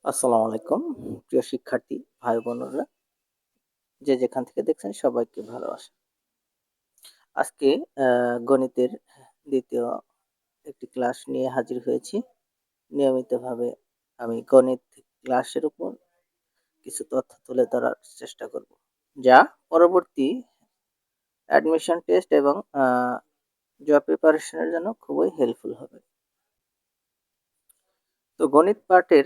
আসসালামু আলাইকুম প্রিয় শিক্ষার্থী ভাই বোনেরা, যে যেখান থেকে দেখছেন সবাইকে ভালোবাসা। আজকে গণিতের দ্বিতীয় একটি ক্লাস নিয়ে হাজির হয়েছি। নিয়মিতভাবে আমি গণিত ক্লাসের উপর কিছু তথ্য তুলে ধরার চেষ্টা করব, যা পরবর্তী অ্যাডমিশন টেস্ট এবং জব প্রিপারেশনের জন্য খুবই হেল্পফুল হবে। তো গণিত পাঠের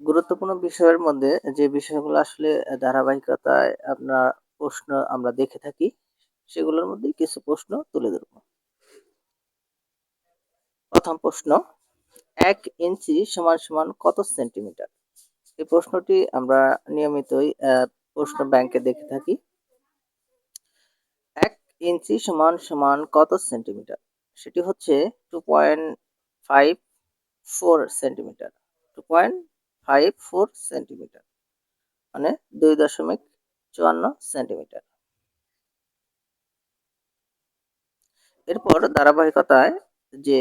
গুরুত্বপূর্ণ বিষয়ের মধ্যে যে বিষয়গুলো আসলে ধারাবাহিকতায় আপনার প্রশ্ন আমরা দেখে থাকি, সেগুলোর মধ্যেই কিছু প্রশ্ন তুলে ধরব। প্রথম প্রশ্ন, ১ ইঞ্চি সমান সমান কত সেন্টিমিটার? এই প্রশ্নটি আমরা নিয়মিতই প্রশ্ন ব্যাংকে দেখে থাকি। ১ ইঞ্চি সমান সমান কত সেন্টিমিটার? সেটি হচ্ছে 2.54 সেন্টিমিটার। 2.54 সেন্টিমিটার মানে 2.54 সেন্টিমিটার। এরপর ধারাবাহিকতায় যে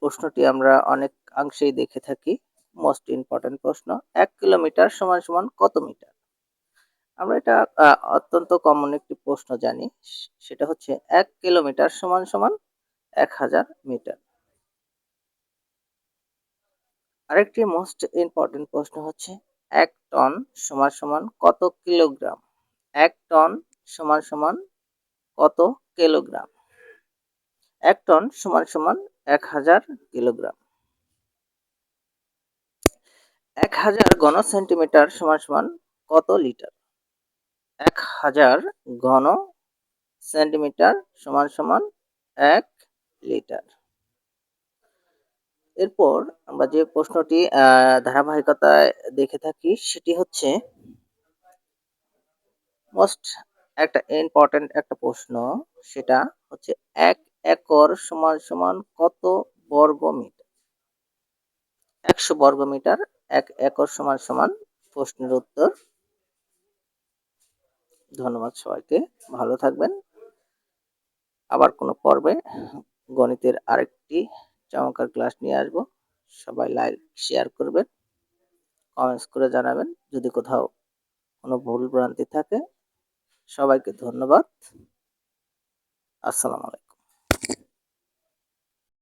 প্রশ্নটি আমরা অনেকাংশেই দেখে থাকি, মোস্ট ইম্পর্টেন্ট প্রশ্ন, ১ কিলোমিটার সমান সমান কত মিটার? আমরা এটা অত্যন্ত কমন একটি প্রশ্ন জানি। সেটা হচ্ছে ১ কিলোমিটার সমান সমান ১,০০০ মিটার। আরেকটি মোস্ট ইম্পর্টেন্ট প্রশ্ন হচ্ছে ১ টন সমান সমান কত কিলোগ্রাম? ১ টন সমান সমান কত কিলোগ্রাম? ১ টন সমান সমান ১,০০০ কিলোগ্রাম। ১,০০০ ঘন সেন্টিমিটার সমান সমান কত লিটার? ১,০০০ ঘন সেন্টিমিটার সমান সমান ১ লিটার। এরপর আমরা যে প্রশ্নটি ধারাবাহিকতায় দেখে থাকি, সেটি হচ্ছে মোস্ট একটা ইম্পর্টেন্ট একটা প্রশ্ন। সেটা হচ্ছে ১ একর সমান সমান কত বর্গ মিটার? ১০০ বর্গ মিটার ১ একর সমান সমান। প্রশ্নের উত্তর। ধন্যবাদ সবাইকে, ভালো থাকবেন। আবার কোনো পর্বে গণিতের আরেকটি চমৎকার ক্লাস নিয়ে আসবো। সবাই লাইক শেয়ার করবেন, কমেন্টস করে জানাবেন যদি কোথাও কোনো ভুল ভ্রান্তি থাকে। সবাইকে ধন্যবাদ। আসসালামু আলাইকুম।